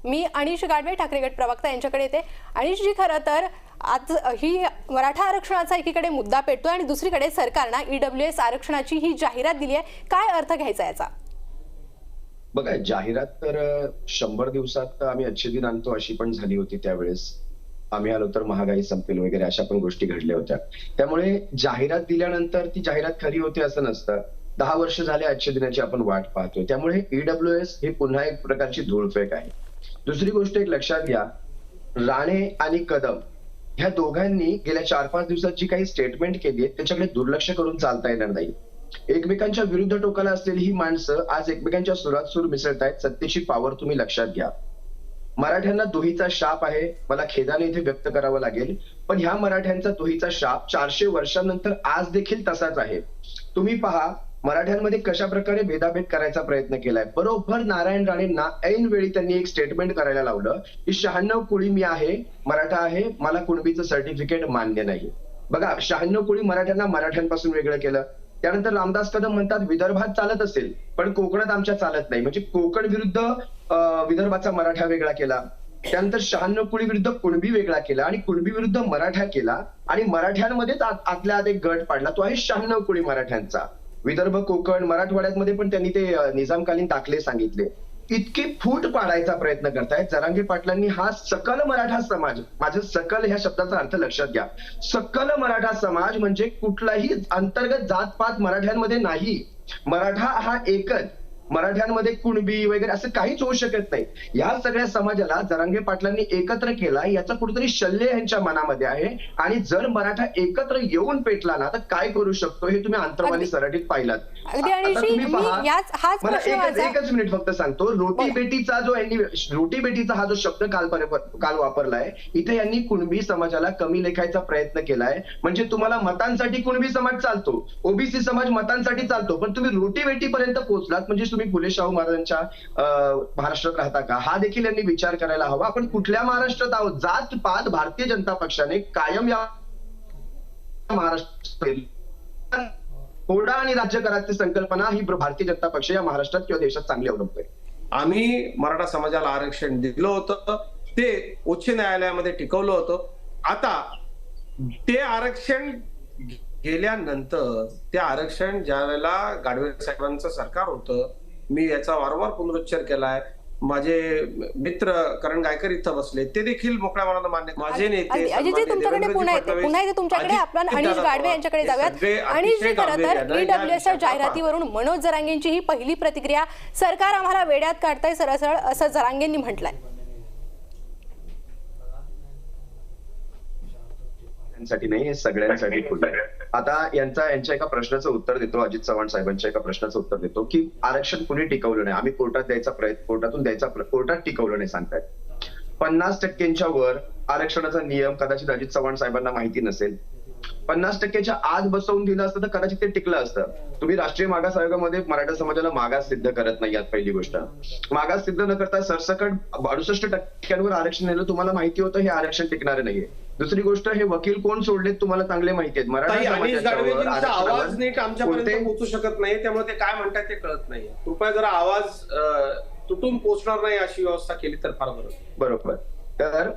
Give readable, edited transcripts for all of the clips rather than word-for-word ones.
मी अनिश गाडवे, ठाकरे गट प्रवक्ता यांच्याकडे येते. अनिशजी, खरं तर आज ही मराठा आरक्षणाचा एकीकडे मुद्दा पेटतोय आणि दुसरीकडे सरकारनं ईडब्ल्यूएस आरक्षणाची ही जाहिरात दिली आहे. काय अर्थ घ्यायचा याचा? बघा, जाहिरात तर 100 दिवसात आम्ही अच्छे दिन आणतो अशी पण झाली होती. त्यावेळेस आम्ही आलो तर महागाई संपेल वगैरे अशा पण गोष्टी घडल्या होत्या. त्यामुळे जाहिरात दिल्यानंतर ती जाहिरात खरी होते असं नसतं. 10 वर्ष झाले अच्छे दिनाची आपण वाट पाहतोय. त्यामुळे ईडब्ल्यूएस हे पुन्हा एक प्रकारची धूळफेक आहे. दुसरी गोष्ट एक लक्षात घ्या, राणे आणि कदम ह्या दोघांनी गेल्या 4-5 दिवसात जी काही स्टेटमेंट केली आहे त्याच्याकडे दुर्लक्ष करून चालता येणार नाही. एकमेकांच्या विरुद्ध टोकाला असलेली ही माणसं आज एकमेकांच्या सुरात सूर मिसळतायत. सत्तेची पॉवर तुम्ही लक्षात घ्या. मराठ्यांना दुहीचा शाप आहे, मला खेदाने इथे व्यक्त करावं लागेल, पण ह्या मराठ्यांचा दुहीचा शाप 400 वर्षांनंतर आज देखील तसाच आहे. तुम्ही पहा, मराठ्यांमध्ये कशा प्रकारे भेदाभेद करायचा प्रयत्न केलाय. बरोबर नारायण राणेंना ऐन वेळी त्यांनी एक स्टेटमेंट करायला लावलं की 96 कुळी मी आहे, मराठा आहे, मला कुणबीचं सर्टिफिकेट मान्य नाही. बघा, 96 कुळी मराठ्यांना मराठ्यांपासून वेगळं केलं. त्यानंतर रामदास कदम म्हणतात विदर्भात चालत असेल पण कोकणात आमच्या चालत नाही, म्हणजे कोकण विरुद्ध विदर्भाचा मराठा वेगळा केला. त्यानंतर 96 कुळी विरुद्ध कुणबी वेगळा केला आणि कुणबी विरुद्ध मराठा केला आणि मराठ्यांमध्येच आतल्या आत एक गट पाडला, तो आहे 96 कुळी मराठ्यांचा. विदर्भ, कोकण, मराठवाड्यामध्ये पण त्यांनी ते निजामकालीन दाखले सांगितले. इतकी फूट पाडायचा प्रयत्न करतायत जरांगे पाटलांनी. हा सकल मराठा समाज, माझं सकल ह्या शब्दाचा अर्थ लक्षात घ्या. सकल मराठा समाज म्हणजे कुठलाही अंतर्गत जातपात मराठ्यांमध्ये नाही. मराठा हा एकच. मराठ्यांमध्ये कुणबी वगैरे असं काहीच होऊ शकत नाही. या सगळ्या समाजाला जरांगे पाटलांनी एकत्र केला, याचा कुठेतरी शल्य यांच्या मनामध्ये आहे. आणि जर मराठा एकत्र येऊन पेटला ना तर काय करू शकतो हे तुम्ही आंतरवाली सराटीत पाहिलात. मला एकच मिनिट फक्त सांगतो. रोटी बेटीचा हा जो शब्द काल वापरलाय, इथे यांनी कुणबी समाजाला कमी लेखायचा प्रयत्न केलाय. म्हणजे तुम्हाला मतांसाठी कुणबी समाज चालतो, ओबीसी समाज मतांसाठी चालतो, पण तुम्ही रोटी बेटीपर्यंत पोहोचलात म्हणजे तुम्ही फुले शाहू महाराजांच्या महाराष्ट्रात राहता का, हा देखील यांनी विचार करायला हवा. आपण कुठल्या महाराष्ट्रात आहोत? जात पात भारतीय जनता पक्षाने कायम या महाराष्ट्रात कोडा आणि राज्य करायची संकल्पना ही भारतीय जनता पक्ष या महाराष्ट्रात किंवा देशात चांगली अवलंबतोय. आम्ही मराठा समाजाला आरक्षण दिलं होतं, ते उच्च न्यायालयामध्ये टिकवलं होतं. आता ते आरक्षण गेल्यानंतर ते आरक्षण ज्या वेळेला गाडवे साहेबांचं सरकार होतं, मी याचा वारंवार पुनरुच्चार केलाय. माझे मित्र करण गायकर इथं बसले, ते देखील मोकळ्या मनानं मान्य. माझे नेते अजितजी, तुमच्याकडे पुन्हा येते तुमच्याकडे. आपण अनिश गाडवे यांच्याकडे जाऊयात. अनिशजी, खरं तर ईडब्ल्यूएसच्या जाहिरातीवरून मनोज जरांगेंची ही पहिली प्रतिक्रिया, सरकार आम्हाला वेड्यात काढतंय सरळ असं जरांगेंनी म्हटलंय. साठी नाही, हे सगळ्यांसाठी खुलं आहे. आता यांच्या एका प्रश्नाचं उत्तर देतो, अजित चव्हाण साहेबांच्या एका प्रश्नाचं उत्तर देतो की आरक्षण कुणी टिकवलं नाही, आम्ही कोर्टात टिकवलं नाही सांगतायत. 50% वर आरक्षणाचा नियम कदाचित अजित चव्हाण साहेबांना माहिती नसेल. 50% आत बसवून दिलं असतं तर कदाचित ते टिकलं असतं. तुम्ही राष्ट्रीय मागास आयोगामध्ये मराठा समाजाला मागास सिद्ध करत नाही आहात. पहिली गोष्ट, मागास सिद्ध न करता सरसकट 68% आरक्षण नेलं. तुम्हाला माहिती होतं हे आरक्षण टिकणारे नाहीये. दुसरी गोष्ट, हे वकील कोण सोडलेत तुम्हाला चांगले माहिती आहेत. मराठा आवाज नीट आमच्यापर्यंत पोहोचू शकत नाही, त्यामुळे ते काय म्हणतात ते कळत नाही. कृपया जरा आवाज तुटून पोहोचणार नाही अशी व्यवस्था केली तर फार बरं. बरोबर. तर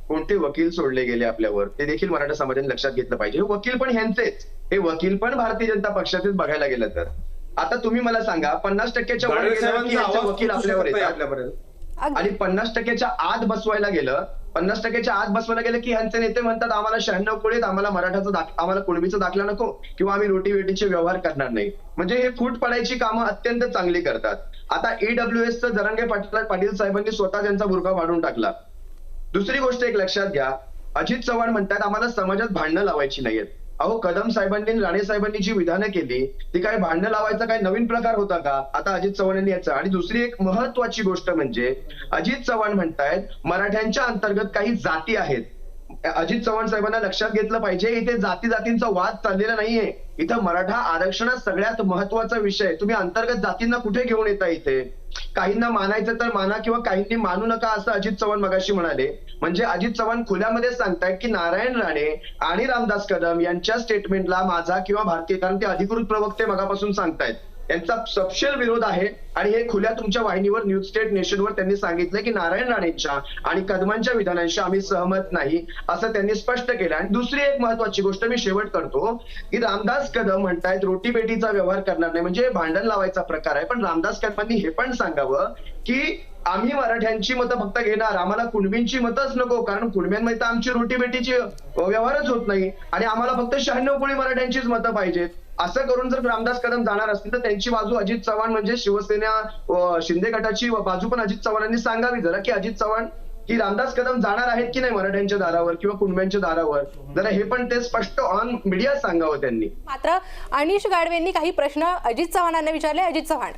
कोणते वकील सोडले गेले आपल्यावर ते देखील मराठा समाजाने लक्षात घेतलं पाहिजे. हे वकील पण ह्यांचेच, हे वकील पण भारतीय जनता पक्षाचेच बघायला गेलं तर. आता तुम्ही मला सांगा, 50%च्या वर वकील आपल्यावर येतात आणि 50%च्या आत बसवायला गेलं, 50%च्या आत बसवायला गेलं की ह्यांचे नेते म्हणतात आम्हाला 96 कुळीत, आम्हाला मराठाचा आम्हाला कुणबीचा दाखला नको किंवा आम्ही रोटी बेटीचे व्यवहार करणार नाही. म्हणजे हे फूट पडायची कामं अत्यंत चांगली करतात. आता ईडब्ल्यूएसचं जरांगे पाटील साहेबांनी स्वतः त्यांचा बुरखा फाडून टाकला. दुसरी गोष्ट एक लक्षात घ्या, अजित चव्हाण म्हणतात आम्हाला समाजात भांडणं लावायची नाहीयेत. अहो, कदम साहेबांनी, राणे साहेबांनी जी विधानं केली ती काय भांडणं लावायचा काय नवीन प्रकार होता का? आता अजित चव्हाण यांनी याचा. आणि दुसरी एक महत्वाची गोष्ट म्हणजे अजित चव्हाण म्हणतायत मराठ्यांच्या अंतर्गत काही जाती आहेत. अजित चव्हाण साहेबांना लक्षात घेतलं पाहिजे, इथे जातीचा वाद चाललेला नाहीये. इथं मराठा आरक्षणात सगळ्यात महत्वाचा विषय. तुम्ही अंतर्गत जातींना कुठे घेऊन येता? इथे काहींना मानायचं तर माना किंवा काहींनी मानू नका असं अजित चव्हाण मगाशी म्हणाले. म्हणजे अजित चव्हाण खुल्यामध्ये सांगतायत की नारायण राणे आणि रामदास कदम यांच्या स्टेटमेंटला माझा किंवा भारतीय, कारण ते अधिकृत प्रवक्ते मगापासून सांगतायत यांचा सपशेल विरोध आहे आणि हे खुल्या तुमच्या वाहिनीवर न्यूज स्टेट नेशनवर त्यांनी सांगितलं की नारायण राणेंच्या आणि कदमांच्या विधानांशी आम्ही सहमत नाही असं त्यांनी स्पष्ट केलं. आणि दुसरी एक महत्वाची गोष्ट मी शेवट करतो की रामदास कदम म्हणतायत रोटीबेटीचा व्यवहार करणार नाही, म्हणजे भांडण लावायचा प्रकार आहे. पण रामदास कदमांनी हे पण सांगावं की आम्ही मराठ्यांची मतं फक्त घेणार, आम्हाला कुणबींची मतच नको, कारण कुणब्यांमध्ये तर आमची रोटीबेटीची व्यवहारच होत नाही आणि आम्हाला फक्त 96 कोळी मराठ्यांचीच मतं पाहिजेत. असं करून जर रामदास कदम जाणार असतील तर त्यांची बाजू अजित चव्हाण म्हणजे शिवसेना शिंदे गटाची बाजू पण अजित चव्हाणांनी सांगावी जरा की अजित चव्हाण की रामदास कदम जाणार आहेत की नाही मराठ्यांच्या दारावर किंवा कुणब्यांच्या दारावर, जरा हे पण ते स्पष्ट ऑन मीडिया सांगावं त्यांनी. मात्र अनिश गाडवेंनी काही प्रश्न अजित चव्हाणांना विचारले. अजित चव्हाण,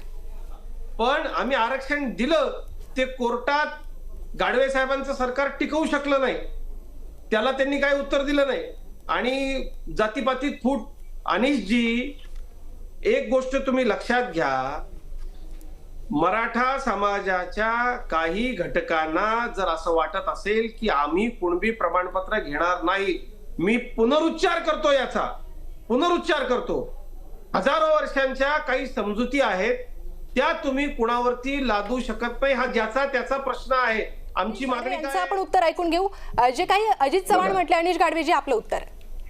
पण आम्ही आरक्षण दिलं ते कोर्टात गाडवे साहेबांचं सरकार टिकवू शकलं नाही, त्याला त्यांनी काही उत्तर दिलं नाही. आणि जातीपातीत फूट, अनिशजी एक गोष्ट तुम्ही लक्षात घ्या, मराठा समाजाच्या काही घटकांना जर असं वाटत असेल की आम्ही कुणबी प्रमाणपत्र घेणार नाही, मी पुनरुच्चार करतो, याचा पुनरुच्चार करतो, हजारो वर्षांच्या काही समजुती आहेत त्या तुम्ही कुणावरती लादू शकत नाही. हा ज्याचा त्याचा प्रश्न आहे. आमची मागणी यांचं आपण उत्तर ऐकून घेऊ. जे काही अजित चव्हाण म्हटले, अनिश गाडवेजी आपलं उत्तर.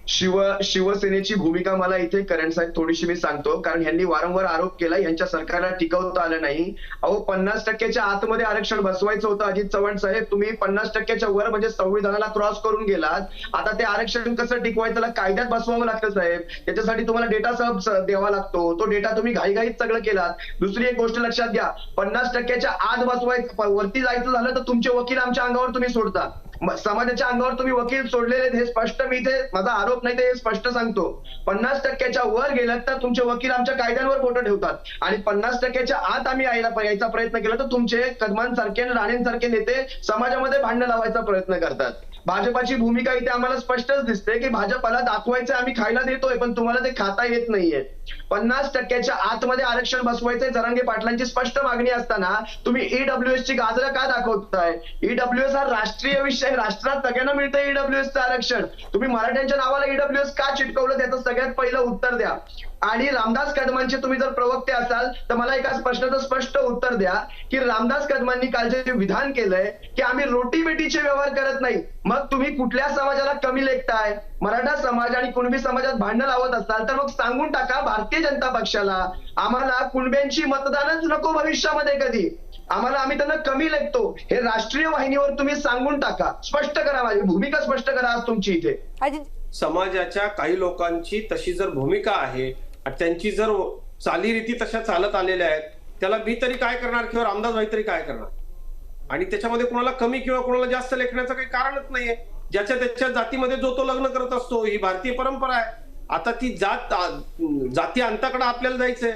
शिवसेनेची भूमिका मला इथे करण साहेब थोडीशी मी सांगतो, कारण यांनी वारंवार आरोप केला यांच्या सरकारला टिकवता आलं नाही. अहो 50%च्या आतमध्ये आरक्षण बसवायचं होतं अजित चव्हाण साहेब, तुम्ही 50%च्या वर म्हणजे संविधानाला क्रॉस करून गेलात. आता ते आरक्षण कसं टिकवायचं, त्याला कायद्यात बसवावं लागतं साहेब, त्याच्यासाठी तुम्हाला डेटा सब द्यावा लागतो, तो डेटा तुम्ही घाईघाईत सगळं केलात. दुसरी एक गोष्ट लक्षात घ्या, 50%च्या आत बसवायचं वरती जायचं झालं तर तुमचे वकील आमच्या अंगावर तुम्ही सोडता, समाजाच्या अंगावर तुम्ही वकील सोडलेले, हे स्पष्ट, मी इथे माझा आरोप नाही ते हे स्पष्ट सांगतो. 50%च्या वर गेलात तर तुमचे वकील आमच्या कायद्यांवर बोटं ठेवतात आणि 50%च्या आत आम्ही यायचा प्रयत्न केला तर तुमचे कदमांसारखे आणि राणेंसारखे नेते समाजामध्ये भांडण लावायचा प्रयत्न करतात. भाजपाची भूमिका इथे आम्हाला स्पष्टच दिसते की भाजपाला दाखवायचं आम्ही खायला देतोय पण तुम्हाला ते खाता येत नाहीये. 50%च्या आतमध्ये आरक्षण बसवायचंय जरांगे पाटलांची स्पष्ट मागणी असताना तुम्ही ईडब्ल्यूएस ची गाजरं का दाखवताय? ईडब्ल्यूएस हा राष्ट्रीय विषय, राष्ट्रात सगळ्यांना मिळतं ईडब्ल्यूएसचं आरक्षण, तुम्ही मराठ्यांच्या नावाला ईडब्ल्यूएस का चिटकवलं त्याचं सगळ्यात पहिलं उत्तर द्या. आणि रामदास कदमांचे तुम्ही जर प्रवक्ते असाल तर मला एका प्रश्नाचं स्पष्ट उत्तर द्या की रामदास कदमांनी काल जे विधान केलंय की आम्ही रोटीबेटीचे व्यवहार करत नाही, मग तुम्ही कुठल्या समाजाला कमी लेखताय? मराठा समाज आणि कुणबी समाजात भांडण लावत असाल तर मग सांगून टाका भारतीय जनता पक्षाला, आम्हाला कुणब्यांची मतदानच नको भविष्यामध्ये कधी, आम्ही त्यांना कमी लेखतो, हे राष्ट्रीय वाहिनीवर तुम्ही सांगून टाका, स्पष्ट करा, माझी भूमिका स्पष्ट करा आज तुमची इथे. समाजाच्या काही लोकांची तशी जर भूमिका आहे, त्यांची जर चालीरीती तशा चालत आलेल्या आहेत, त्याला मी तरी काय करणार किंवा रामदास भाई तरी काय करणार? आणि त्याच्यामध्ये कोणाला कमी किंवा कोणाला जास्त लेखण्याचं काही कारणच नाहीये. ज्याच्या त्याच्या जातीमध्ये जो तो लग्न करत असतो, ही भारतीय परंपरा आहे. आता ती जाती अंताकडे आपल्याला जायचंय,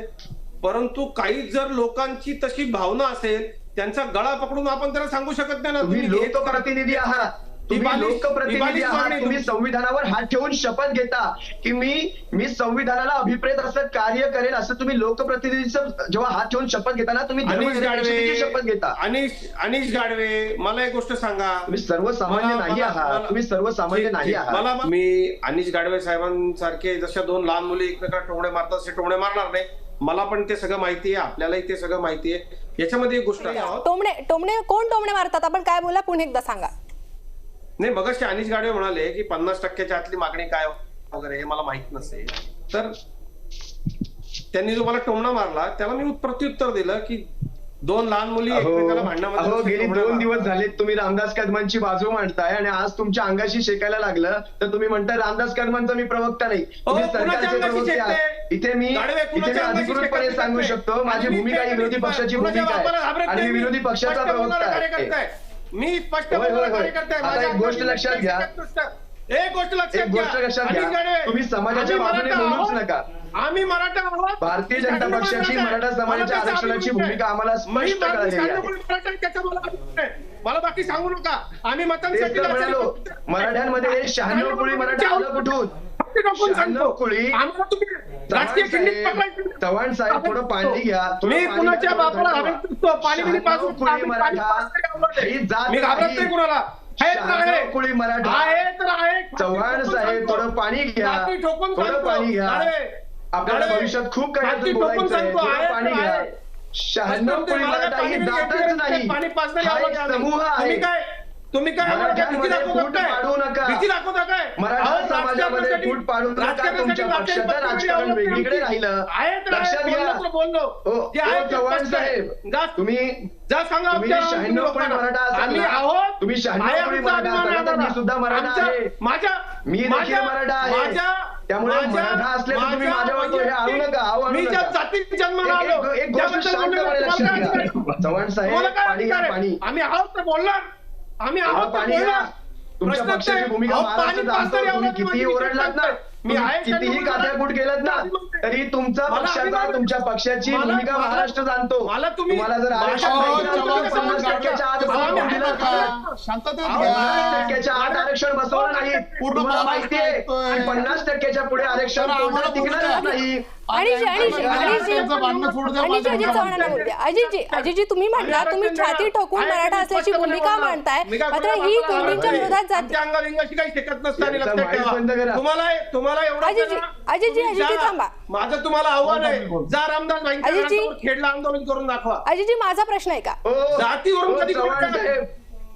परंतु काही जर लोकांची तशी भावना असेल त्यांचा गळा पकडून आपण त्याला सांगू शकत नाही ना, तुम्ही लोकप्रतिनिधी आहात, तुम्ही लोकप्रतिनिधी आहात, तुम्ही संविधानावर हात ठेवून शपथ घेता की मी संविधानाला अभिप्रेत असं कार्य करेल, असं तुम्ही लोकप्रतिनिधीचं जेव्हा हात ठेवून शपथ घेताना तुम्ही धर्मनिरपेक्षतेची शपथ घेता. अनिश गाडवे, मला एक गोष्ट सांगा, तुम्ही सर्वसामान्य नाही आहात, तुम्ही सर्वसामान्य नाही आहात. मी अनिश गाडवे साहेबांसारखे जशा दोन लहान मुली एकमेकांना टोमणे मारतात असे टोमणे मारणार नाही. मला पण ते सगळं माहिती आहे, आपल्यालाही ते सगळं माहिती आहे. याच्यामध्ये एक गोष्ट आहे, टोमणे कोण टोमणे मारतात, आपण काय बोला, पुन्हा एकदा सांगा. नाही, मगाशी अनिश गाडवे म्हणाले की 50%च्या आतली मागणी काय वगैरे, हे मला माहित नसेल. तर त्यांनी जो मला टोमणा मारला त्याला मी प्रत्युत्तर दिलं की दोन लहान मुली एकमेकाला भांडणामध्ये, गेली 2 दिवस झाले तुम्ही रामदास कदमांची बाजू मांडताय आणि आज तुमच्या अंगाशी शेकायला लागलं तर तुम्ही म्हणताय रामदास कदमांचा मी प्रवक्ता नाही, तुम्ही सरकारचे प्रवक्ते आहात. इथे मी अधिकृतपणे सांगू शकतो, माझी भूमिका ही विरोधी पक्षाची भूमिका आहे आणि मी विरोधी पक्षाचा प्रवक्ता आहे. मी स्पष्ट एक गोष्ट लक्षात घ्या, तुम्ही समाजाच्या बाजूने बोलूच नका. आम्ही मराठा आहोत, भारतीय जनता पक्षाची मराठा समाजाच्या आरक्षणाची भूमिका आम्हाला स्पष्ट कळलेली आहे. मला बाकी सांगू नका. आम्ही मतांसाठी मराठ्यांमध्ये 96 कोळी मराठा आलं कुठून? 96 कोळी. चव्हाण साहेब थोडं पाणी घ्या, मी कुणाच्या बापाला पाणी कुणाला कोळी मराठा. चव्हाण साहेब थोडं पाणी घ्या, थोडं पाणी घ्या. आपल्याला भविष्यात खूप काही हाती अजून टोकून बोलायचं आहे. सांगतो, थोडं आहे, पाणी घ्या. आहे. 96 कोळी मराठा ही जातच नाही, पाणी पाजणारी हा एक आवाज आहे. समूह आहे. तुम्ही काय आम्हाला काय भीती मराठ्यांमध्ये दाखवता फूट काय? पाडू नका. भीती दाखवता काय? मराठा अहो, समाजामध्ये राजकारणासाठी- फूट पाडू नका. राजकारणासाठी तुमच्या राजकीय पक्षाचं पद्धती राजकारण अवलंबून वेगळीकडे आमची. राहिलं. आहे तर लक्षात आहे, घ्या. बोललो तर बोललो. जे आहे ते चव्हाण स्पष्ट आहे. साहेब, जा- तुम्ही जा सांगा तुम्ही आमच्या 96 कोळी लोकांना. मराठा असाल आम्ही ना? आहोत. तुम्ही 96 आहे कोळी आमचा मराठा अभिमान असाल ना? तर मी आम्हाला. सुद्धा मराठा आमच्या- आहे. मी देखील मराठा आहे. त्यामुळे मराठा असले तर तुम्ही माझ्यावर हे आणू नका, मी ज्या जातीत जन्माला आलो एक गोष्ट शांतपणे लक्षात घ्या. चव्हाण साहेब, पाणी घ्या, पाणी. आम्ही आहोत तर बोलणार. आम्ही हा, आहोत तर पाणी घ्या. बोलणार. तुमच्या प्रश्न पक्षाची ते- भूमिका अहो, महाराष्ट्र पाणी जाणतो. पाजणारी तुम्ही आवाज कितीही माझी ओरडलात ना, मी आहे कितीही कात्याकूट केलात ना, तरी तुमचा मला पक्षाचा अभिमान- तुमच्या पक्षाची मला- भूमिका मला- महाराष्ट्र जाणतो. मला तुम्ही- तुम्हाला जर आरक्षण मला- पाहिजे असेल तर चव्हाण 50% आत चव्हाण बसवून दिलं का? शांततेत अहो, घ्या. 50% आत आरक्षण बसवलं नाही. पूर्ण तुम्हाला महाराष्ट्र माहिती आहे ऐकतोय. आणि 50% पुढे आरक्षण तर आम्हाला कोर्टात टिकणारच बोलू द्या. नाही. अजितजी त्यांचं भांडणं सोडू द्या, माझं अजित भांडणं चव्हाणांना बोलते. अजितजी तुम्ही म्हटला तुम्ही छाती ठोकून मराठा असल्याची भूमिका मांडताय, मात्र ही कोंडींच्या विरोधात जाते. आमच्या अंगालिंगाशी काही शिकत नसताना यांचा लक्षात माईक बंद ठेवा. करा. तुम्हाला एवढं अजितजी, करा. अजितजी, तुम्ही अजितजी जा. थांबा. माझं तुम्हाला आव्हान आहे, जा रामदास भाईंच्या अजितजी. घरासमोर खेडला आंदोलन करून दाखवा. अजितजी माझा प्रश्न आहे का? ओ, जातीवरून ओ, कधी चव्हाण कोणत्या- साहेब,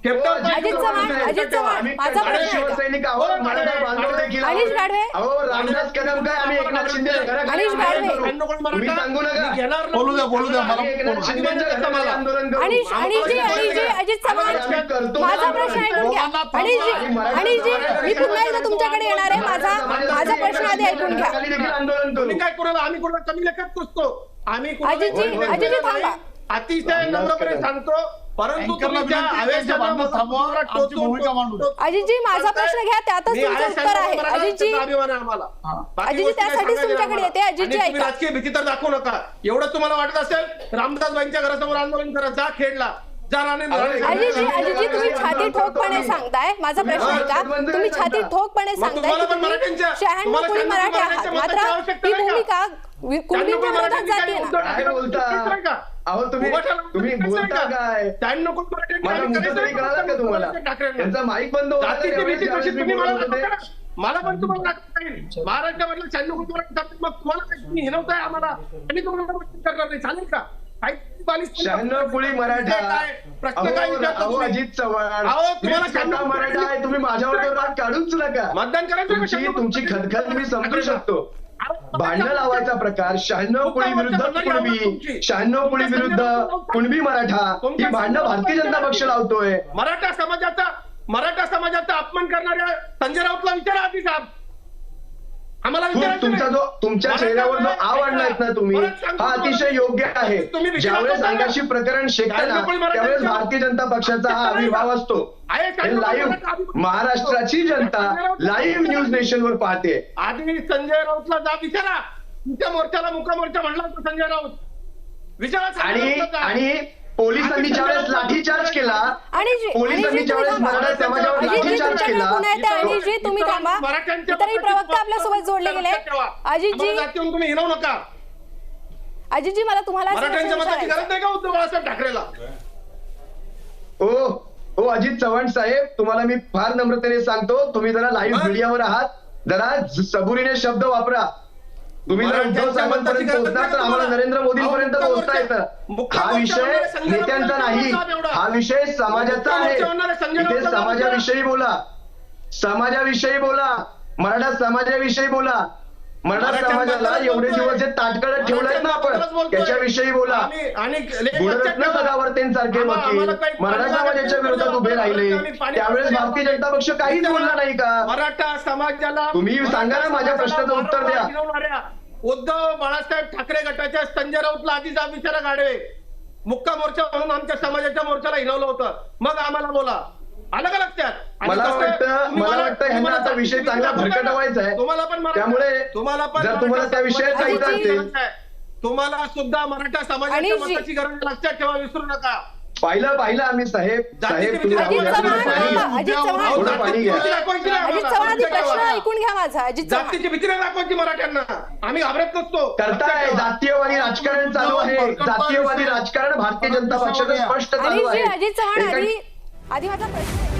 खेपटावर ओ, पाणी अजित करून चव्हाण, दाखवा. अजित चव्हाण, आम्ही माझा कट्टर प्रश्न आहे का? शिवसैनिक आहोत. मराठा बांधव देखील आहोत. अनिश गाढवे. अहो, रामदास कदम काय आम्ही एकनाथ शिंदे घराघरी अनिश आंदोलन गाढवे. करू. तुम्ही सांगू नका. बोलू द्या, बोलू द्या, मला आम्ही एकनाथ शिंदेच्या घराघरी आंदोलन करू. अनिश अजित चव्हाण, आम्ही करतो. माझा प्रश्न ऐकून घ्या. अनिशजी, मी पुन्हा एकदा तुमच्याकडे येणार आहे. माझा प्रश्न आधी ऐकून घ्या. खाली देखील आंदोलन करू. तुम्ही काय कोणाला आम्ही कोणाला कमी लेखत नसतो. आम्ही कोणाला- अजितजी थांबा. अतिशय नम्रपणे सांगतो, परंतु अँकरला तुम्ही ज्या विनंती आहे, आवेशानं भांडणं थांबवा, मला आमची टोचून- भूमिका मांडू द्या. अजितजी माझा प्रश्न घ्या, त्यातच मी तुमचं आहे उत्तर आहे. मराठा अजितजी, असण्याचा अभिमान आहे आम्हाला. हा. बाकी अजितजी, गोष्टी काही त्यासाठीच सांगायच्या तुमच्याकडे नाही येते. आम्हाला. अजितजी, आणि तुम्ही ऐका. राजकीय भीती तर दाखवू नका. एवढं तुम्हाला वाटत असेल, रामदासबाईंच्या घरासमोर आंदोलन करा, जा खेडला, जा राणे अजितजी तुम्ही छाती ठोकपणे सांगताय. माझा प्रश्न आहे का? तुम्ही छाती ठोकपणे मग सांगताय तुम्हाला की पण तुम्ही मराठ्यांच्या- 96 तुम्हाला कोळी 96 मराठे आहात, मराठ्यांच्या मात्र मताची आवश्यकता ही नाही का? भूमिका कुणबींच्या विरोधात जाते ना. काय बोलता? अहो तुम्ही बोलता काय? माझा मुद्दा तरी कळाला का तुम्हाला? त्यांचा माईक बंद होता तर एवढ्याच वेळेस मी बोलत होते. मला पण तुम्हाला दाखवता येईल. महाराष्ट्रामधलं 96 कोटी मग तुम्हाला काय तुम्ही हिनवताय आम्हाला, आणि तुम्हाला गोष्टी करणार नाही, चालेल का? काही 96 कोळी मराठा. प्रश्न काय विचारता अहो तुम्ही? अजित चव्हाण, अहो, मी तुम्हाला स्वतः 96 मराठा आहे. तुम्ही माझ्यावर तो राग काढूच नका. मतदान करायचं तुमची खदखद मी समजू शकतो. भांडण लावायचा प्रकार 96 कोळी विरुद्ध कुणबी, 96 कोळी विरुद्ध कुणबी मराठा ही भांडणं भारतीय जनता पक्ष लावतोय. मराठा समाजाचा अपमान करणाऱ्या संजय राऊतला विचारा आधी साहेब. आम्हाला विचारायचं तुमचा नाही. जो तुमच्या चेहऱ्यावर जो आव आणलायत ना तुम्ही, हा अतिशय योग्य आहे. ज्यावेळेस अंगाशी प्रकरण शेकतं ना, त्यावेळेस भारतीय जनता पक्षाचा हा आविर्भाव असतो. हे लाईव्ह महाराष्ट्राची जनता लाईव्ह न्यूज नेशनवर पाहते. आधी संजय राऊतला जा विचारा. तुमच्या मोर्चाला मुका मोर्चा म्हणला होता संजय राऊत. विचारा संजय राऊतला जा. आणि पोलिसांनी ज्यावेळेस लाठीचार्ज केला, अनिशजी, पोलिसांनी ज्यावेळेस मराठा समाजावर अजितजी लाठीचार्ज तुमच्याकडे केला, पुन्हा येते. अनिशजी तुम्ही थांबा. इतरही प्रवक्ते आपल्यासोबत जोडले गेले. अजितजी, जातीवरून तुम्ही हिनवू नका. अजितजी मला तुम्हाला असं मराठ्यांच्या प्रश्न मताची विचारायचा गरज नाही का उद्धव बाळासाहेब ठाकरेला? ओ अजित चव्हाण साहेब, तुम्हाला मी फार नम्रतेने सांगतो, तुम्ही जरा लाईव्ह मीडियावर आहात, जरा सबुरीने शब्द वापरा. तुम्ही जर उद्धव साहेबांपर्यंत पोहोचणार तर आम्हाला नरेंद्र मोदींपर्यंत पोहोचता येतं. हा विषय नेत्यांचा नाही, हा विषय समाजाचा आहे. इथे समाजाविषयी बोला, समाजाविषयी बोला, मराठा समाजाविषयी बोला. मराठा समाजाला एवढे दिवस जे ताटकळत ठेवलंय ना आपण, त्याच्याविषयी बोला. आणि गुणरत्न सदावर्तेंसारखे वकील मराठा समाजाच्या विरोधात उभे राहिले, त्यावेळेस भारतीय जनता पक्ष काहीच बोलला नाही का? मराठा समाजाला तुम्ही सांगा ना, माझ्या प्रश्नाचं उत्तर द्या. फिरवणाऱ्या उद्धव बाळासाहेब ठाकरे गटाच्या संजय राऊतला आधी जा विचारा गाडवे. मुक्का मोर्चा म्हणून आमच्या समाजाच्या मोर्चाला हिनवलं होतं, मग आम्हाला बोला. आलं का लक्षात? मला वाटतं ह्यांना आता विषय चांगला भरकटवायचा आहे. त्यामुळे जर तुम्हाला त्या विषयात जायचं असेल, तुम्हाला सुद्धा मराठा समाजाच्या मताची गरज लक्षात ठेवा, विसरू नका. पाहिलं आम्ही साहेब तुम्ही अजित चव्हाण, थोडं पाणी घ्या. अजित चव्हाण आधी प्रश्न ऐकून घ्या माझा. अजित चव्हाण, जातीची भीती नाही दाखवायची मराठ्यांना, आम्ही घाबरत नसतो. करताय जातीयवादी राजकारण चालू आहे. जातीयवादी राजकारण भारतीय जनता पक्षाचं स्पष्ट चालू अनिशजी, आहे. अजित चव्हाण आधी माझा प्रश्न